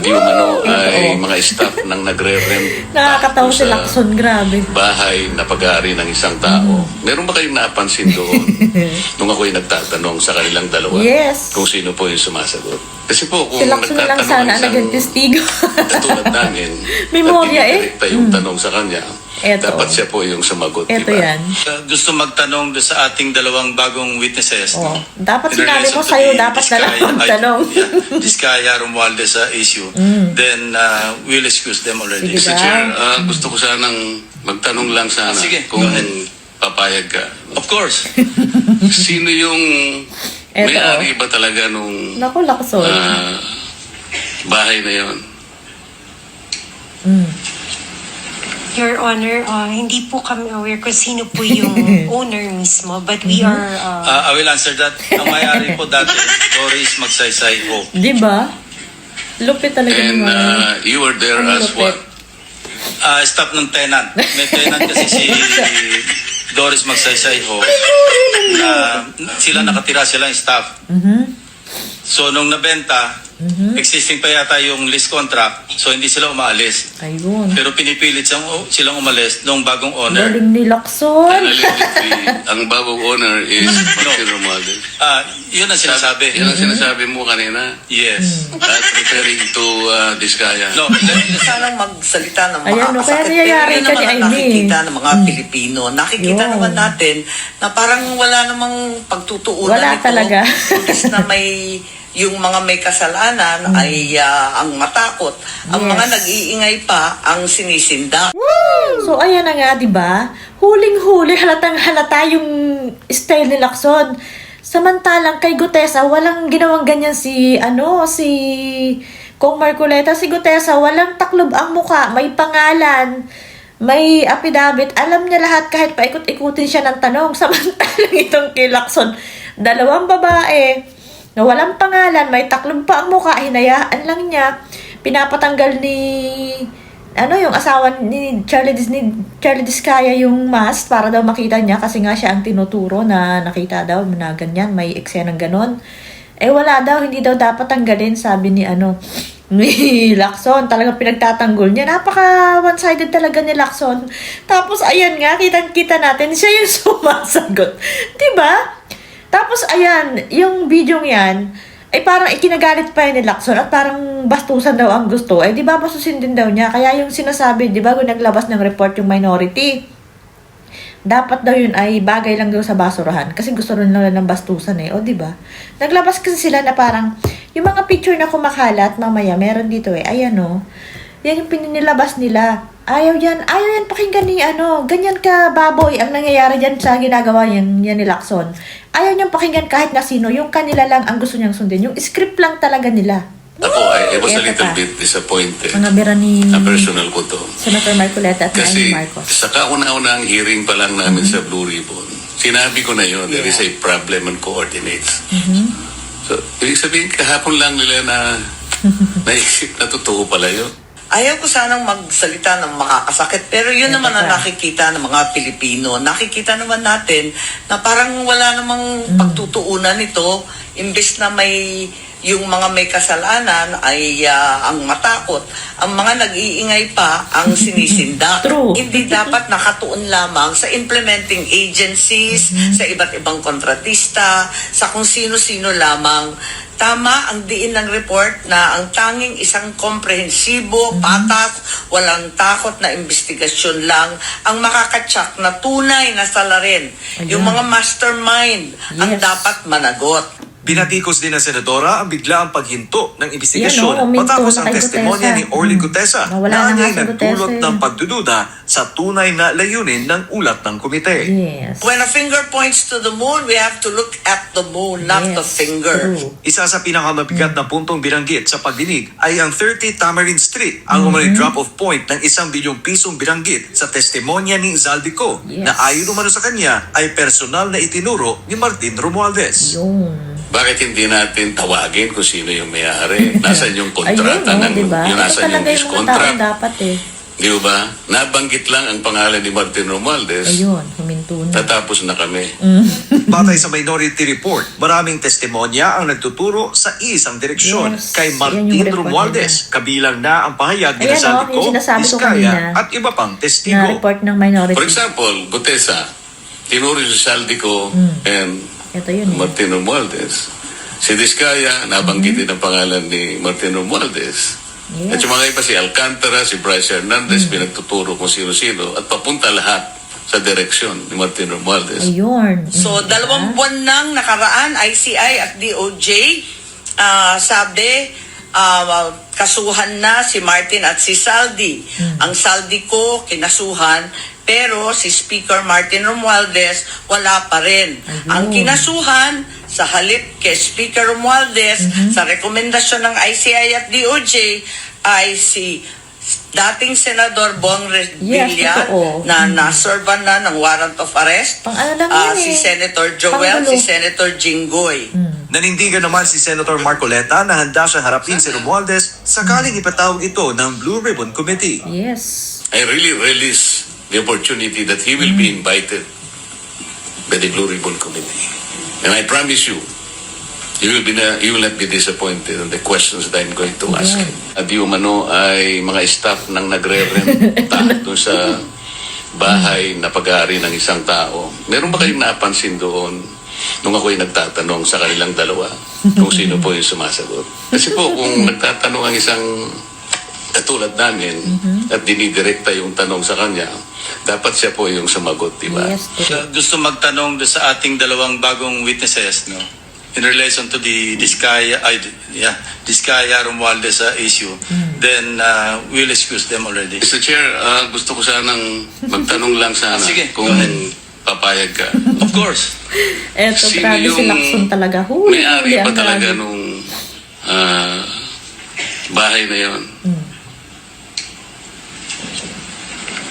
Yung ay mga staff ng nagre-rent Nakakatawa si Lacson, grabe. bahay na pag-aari ng isang tao. Meron ba kayong napansin doon nung ako'y nagtatanong sa kanilang dalawa Yes. kung sino po yung sumasagot? Kasi po kung Si Lacson na lang sana ang naging testigo. katulad namin, Memorya direkta yung tanong sa kanya, Eto. dapat siya po yung sumagot, Ito diba? yan. Gusto magtanong doon sa ating dalawang bagong witnesses. Oh, dapat In sinabi relation ko to sa'yo, the dapat na lang Vizcaya- magtanong. Vizcaya Romualdez issue. Then we'll excuse them already. Sige Mr. daw. Chair, gusto ko sanang magtanong lang sana Sige, kung go ahead. papayag ka. Of course. Sino yung Eto, may-ari ba talaga nung Naku, Lacson. bahay na yon? Your Honor, hindi po kami aware kung sino po yung owner mismo, but we are... I will answer that. Ang may-ari po dati, Doris Magsaysay Ho. Di ba? Lupit talaga And naman. you were there Ang as lupit. what? Staff ng tenant. May tenant kasi si Doris Magsaysay Ho. Na sila nakatira, sila yung staff. So nung nabenta, existing pa yata yung lease contract, so hindi sila umaalis. Ayun. Pero pinipilit silang umalis nung bagong owner. Galing ni Lacson. Allegedly, ang bagong owner is Martin Romualdez. Yun ang sinasabi. Yan ang sinasabi mo kanina. Yes. At referring to Vizcaya. No, Sanang magsalita ng Ayan, no, kaya makakasakit. nangyayari Pero yun ka naman ni ang Amy. nakikita ng mga Pilipino. Nakikita Yun. naman natin na parang wala namang pagtutuunan Wala nito. talaga. Imbis na may yung mga may kasalanan ay ang matakot. Ang Yes. mga nag-iingay pa ang sinisinda. So, ayan na nga, di ba? Huling-huli, halatang-halata yung style ni Lacson. Samantalang kay Gutesa, walang ginawang ganyan si Kong Marcoleta. Si Gutesa, walang taklob ang muka, may pangalan, may affidavit. Alam niya lahat kahit paikot-ikutin siya ng tanong. Samantalang itong kay Lacson, dalawang babae, na walang pangalan, may taklob pa ang mukha, hinayaan lang niya, pinapatanggal ni yung asawa ni Charlie Vizcaya yung mask para daw makita niya kasi nga siya ang tinuturo na nakita daw na ganyan, may eksenang ganon. Wala daw, hindi daw dapat tanggalin, sabi ni ni Lacson. Talagang pinagtatanggol niya. Napaka one-sided talaga ni Lacson. Tapos ayan nga, kitang-kita natin siya yung sumasagot. 'Di ba? Tapos, ayan, yung video yan, ay parang ikinagalit pa yun ni Lacson at parang bastusan daw ang gusto. Di ba bastusin din daw niya? Kaya yung sinasabi, di ba, kung naglabas ng report yung minority, dapat daw yun ay bagay lang daw sa basurahan. Kasi gusto rin nila ng bastusan O, di ba? Naglabas kasi sila na parang, yung mga picture na kumakalat, mamaya, meron dito ayan yan yung pinilabas nila. Ayaw yan pakinggan ni ganyan ka baboy ang nangyayari dyan sa ginagawa yan ni Lacson. Ayaw niyang pakinggan kahit na sino, yung kanila lang ang gusto niyang sundin. Yung script lang talaga nila. Ako, I was a Eto little pa. bit disappointed. Mga bira ni Na personal ko to. Senator Marcoleta at Kasi Amy Marcos. sa kauna-unang hearing pa lang namin sa Blue Ribbon, sinabi ko na yun, there is a problem on coordinates. So, ibig sabihin, kahapon lang nila na naisip na totoo pala yun. Ayaw ko sanang magsalita ng makakasakit, pero yun naman ang nakikita ng mga Pilipino. Nakikita naman natin na parang wala namang pagtutuunan nito, imbes na may yung mga may kasalanan ay ang matakot. Ang mga nag-iingay pa ang sinisinda. True. Hindi dapat nakatuon lamang sa implementing agencies, sa iba't ibang kontratista, sa kung sino-sino lamang. Tama ang diin ng report na ang tanging isang komprehensibo, patas, walang takot na investigasyon lang ang makakatsak na tunay na salarin. Yung mga mastermind ang Yes. dapat managot. Binatikos din ng senadora ang biglaang paghinto ng Yan, investigasyon huminto matapos na ang kay testimonya Gutesa. ni Orly Gutesa Nawala na na nga anya'y si nagdulot Gutesa. ng pagdududa sa tunay na layunin ng ulat ng komite. Yes. When a finger points to the moon, we have to look at the moon, not the finger. True. Isa sa pinakamabigat na puntong binanggit sa pagdinig ay ang 30 Tamarind Street, ang umano'y drop-off point ng ₱1 bilyong binanggit sa testimonya ni Zaldico Yes. na ayon umano sa kanya ay personal na itinuro ni Martin Romualdez. Yung Bakit hindi natin tawagin kung sino yung may-ari? Nasaan yung kontrata ayun, ng, diba? yung Ito nasaan yung talaga lease yung mga taong contract? dapat Di ba? Nabanggit lang ang pangalan ni Martin Romualdez. Ayun, huminto na. Tatapos na kami. Batay sa Minority Report, maraming testimonya ang nagtuturo sa isang direksyon Yes, kay yan Martin yung report Romualdez. Kabilang na ang pahayag ni Ayan, Zaldico, yung sinasabi ko Vizcaya kanina, at iba pang Na testigo. report ng minority. For example, Gutesa, tinuri si Saldico and Ito yun. Martin Romualdez. Si Vizcaya, nabanggit din ang pangalan ni Martin Romualdez. Yes. At yung mga iba, si Alcantara, si Bryce Hernandez, pinagtuturo kung sino-sino at papunta lahat sa direksyon ni Martin Romualdez. Ayun. So, 2 buwan nang nakaraan, ICI at DOJ, sabi, kasuhan na si Martin at si Saldi. Ang Saldi ko, kinasuhan, pero si Speaker Martin Romualdez, wala pa rin. Ang kinasuhan, sa halip kay Speaker Romualdez, sa rekomendasyon ng ICI at DOJ, ay si dating Senador Bong Revilla totoo. na naserban na ng warrant of arrest. Pang ano lang yan Si eh. Senator Joel, Panggulo. si Senator Jinggoy. Nanindigan naman si Senator Marcoleta na handa siya harapin si Romualdez sakaling ipatawag ito ng Blue Ribbon Committee. Yes. I really relish the opportunity that he will be invited by the Blue Ribbon Committee. And I promise you, you will not be disappointed on the questions that I'm going to ask. At di umano ay mga staff nang nagre-renta doon sa bahay na pag-aari ng isang tao. Meron ba kayong napansin doon nung ako'y nagtatanong sa kanilang dalawa kung sino po yung sumasagot? Kasi po kung nagtatanong ang isang katulad namin at dinidirekta yung tanong sa kanya, dapat siya po yung sumagot, di ba? Yes. Gusto magtanong doon sa ating dalawang bagong witnesses, no? In relation to the Vizcaya Romualdez issue, then we'll excuse them already. Mr. Chair, gusto ko sanang magtanong lang sana Sige, kung go ahead. papayag ka. Of course. Eto, Sino grabe si yung Lacson talaga. Huli, may-ari ang pa talaga grabe. nung bahay na yon?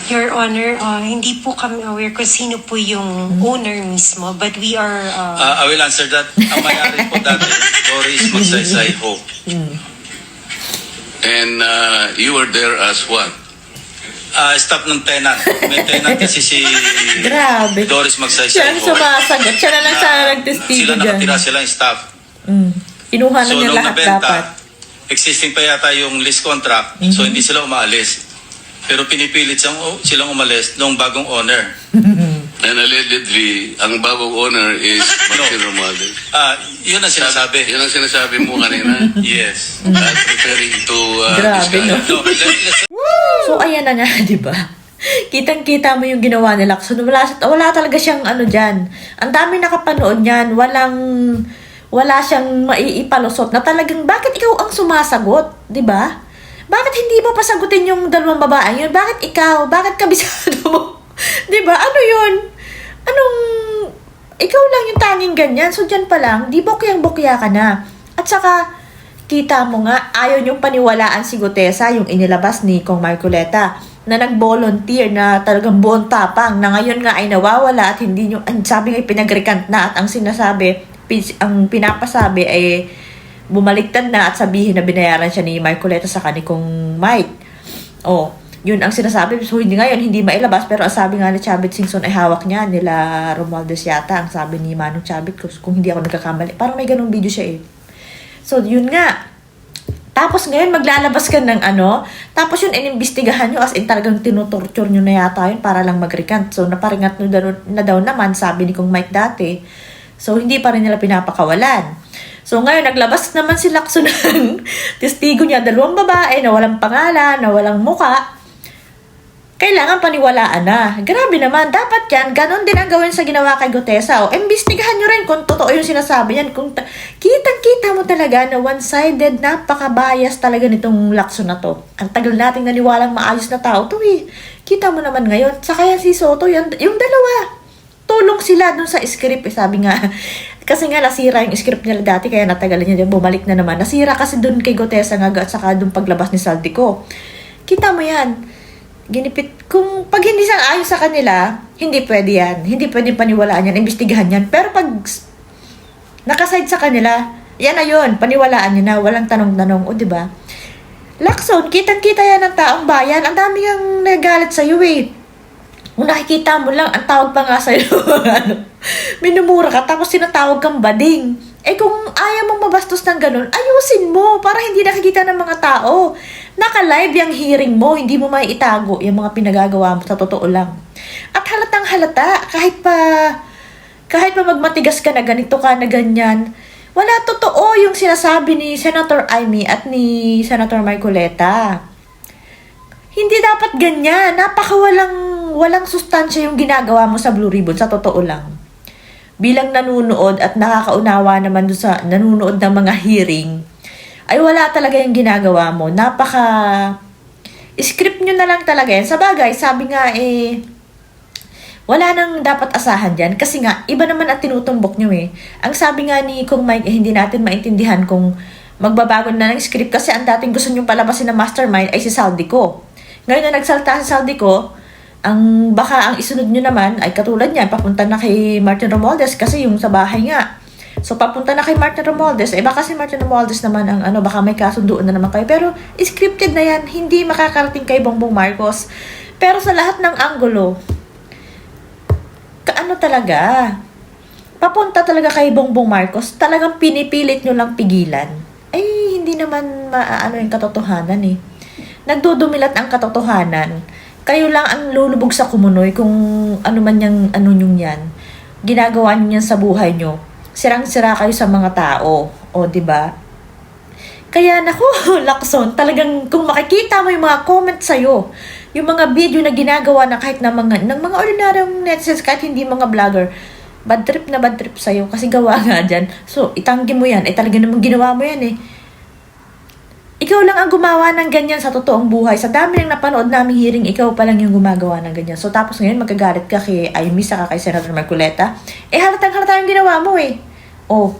Your Honor, hindi po kami aware kung sino po yung owner mismo, but we are... I will answer that. Ang mayari po dati, Doris Magsaysay Ho. And you were there as what? Staff ng tenant. May tenant kasi si Grabe. Doris Siya Magsaysay ang Ho. sumasagot. Siya na lang sana nagtestigo Sila dyan. nakatira, sila yung staff. Kinuha na So, niya nung lahat dapat. nabenta, existing pa yata yung lease contract, so hindi sila umaalis. Pero pinipilit silang umalis nung bagong owner. And allegedly, ang bagong owner is Martin Romualdez. Yun ang sinasabi. Yan ang sinasabi mo kanina. Yes. That's referring to Grabe, Vizcaya. no? No, let's So, ayan na nga, di ba? Kitang-kita mo yung ginawa ni Lacson. Wala talaga siyang ano dyan. Ang dami nakapanood niyan. Wala siyang maiipalusot na talagang, bakit ikaw ang sumasagot? Di ba? Bakit hindi mo pasagutin yung dalawang babae yun? Bakit ikaw? Bakit kabisado mo? Di ba? Ano yun? Ikaw lang yung tanging ganyan. So, dyan pa lang, di bukyang-bukya ka na. At saka, kita mo nga, ayaw yung paniwalaan si Gutesa, yung inilabas ni Kong Marcoleta, na nag-volunteer na talagang buong tapang, na ngayon nga ay nawawala at hindi nyo, sabi nga pinag-recant na, at ang sinasabi, ang pinapasabi ay bumaliktad na at sabihin na binayaran siya ni Marcoleta sa kanikong Mike. Oh, yun ang sinasabi. So, hindi mailabas. Pero ang sabi nga ni Chavit Singson ay hawak niya nila Romualdez yata. Ang sabi ni Manong Chavit, kung hindi ako nagkakamali. Parang may ganung video siya eh. So, yun nga. Tapos ngayon, maglalabas ka ng tapos yun, inimbestigahan nyo as in talagang tinutorture nyo na yata yun para lang mag-recant. So, naparingat na daw naman, sabi ni Kong Mike dati. So, hindi pa rin nila pinapakawalan. So, ngayon, naglabas naman si Lacson ng testigo niya, 2 babae na walang pangalan, na walang muka. Kailangan paniwalaan na. Grabe naman, dapat yan, ganon din ang gawin sa ginawa kay Gutesa. O, imbestigahan nyo rin kung totoo yung sinasabi niyan. Kung kitang-kita mo talaga na one-sided, napaka-bias talaga nitong Lacson na to. Ang tagal nating naniwalang maayos na tao to eh. Kita mo naman ngayon, saka yan si Soto, yung dalawa. Tulong sila dun sa script eh, sabi nga. Kasi nga nasira yung script nila dati, kaya natagalan niya din, bumalik na naman. Nasira kasi dun kay Gutesa nga at saka dun paglabas ni Saldico. Kita mo yan. Ginipit. Kung pag hindi sang ayon sa kanila, hindi pwede yan. Hindi pwede paniwalaan yan, imbestigahan yan. Pero pag nakaside sa kanila, yan na yun, paniwalaan niya na, walang tanong-tanong. O, diba? Lacson, kitang-kita yan ng taong bayan. Ang dami ang nagalit sa'yo eh. Kung nakikita mo lang, ang tawag pa nga sa'yo, minumura ka tapos tinatawag kang bading. Eh kung ayaw mong mabastos ng ganun, ayusin mo para hindi nakikita ng mga tao. Naka-live yung hearing mo, hindi mo may itago yung mga pinagagawa mo, sa totoo lang. At halatang halata, kahit pa magmatigas ka na ganito ka na ganyan, wala, totoo yung sinasabi ni Senator Amy at ni Senator Marcoleta. Hindi dapat ganyan. Walang sustansya yung ginagawa mo sa Blue Ribbon, sa totoo lang. Bilang nanunood at nakakaunawa naman doon sa nanunood ng mga hearing, ay wala talaga yung ginagawa mo. Script nyo na lang talaga yan. Sa bagay, sabi nga wala nang dapat asahan dyan. Kasi nga, iba naman ang tinutumbok nyo eh. Ang sabi nga ni Kung Mike, hindi natin maintindihan kung magbabago na ng script kasi ang dating gusto nyo palabasin na mastermind ay si Saldico. Ngayon na nagsalta si Saldico, baka ang isunod nyo naman ay katulad niyan, papunta na kay Martin Romualdez kasi yung sa bahay nga. So, papunta na kay Martin Romualdez. Baka si Martin Romualdez naman ang baka may kasunduan na naman kayo. Pero, scripted na yan. Hindi makakarating kay Bongbong Marcos. Pero sa lahat ng anggulo, talaga, papunta talaga kay Bongbong Marcos, talagang pinipilit nyo lang pigilan. Ay, hindi naman yung katotohanan eh. Nagdudumilat ang katotohanan. Kayo lang ang lulubog sa kumunoy kung ano man yung nyong yan. Ginagawa nyo yan sa buhay nyo. Sirang-sira kayo sa mga tao. O, diba? Kaya, naku, Lacson, talagang kung makikita mo yung mga comment sa'yo, yung mga video na ginagawa na kahit ng mga ordinaryong netizens, kahit hindi mga vlogger, bad trip sa'yo kasi gawa nga dyan. So, itanggi mo yan. Talaga namang ginawa mo yan eh. Ikaw lang ang gumawa ng ganyan sa totoong buhay. Sa dami ng napanood namin hearing, ikaw pa lang yung gumagawa ng ganyan. So, tapos ngayon, magkagalit ka kay Amy, saka kay Senator Marcoleta. Halatang-halata yung ginawa mo eh. Oh,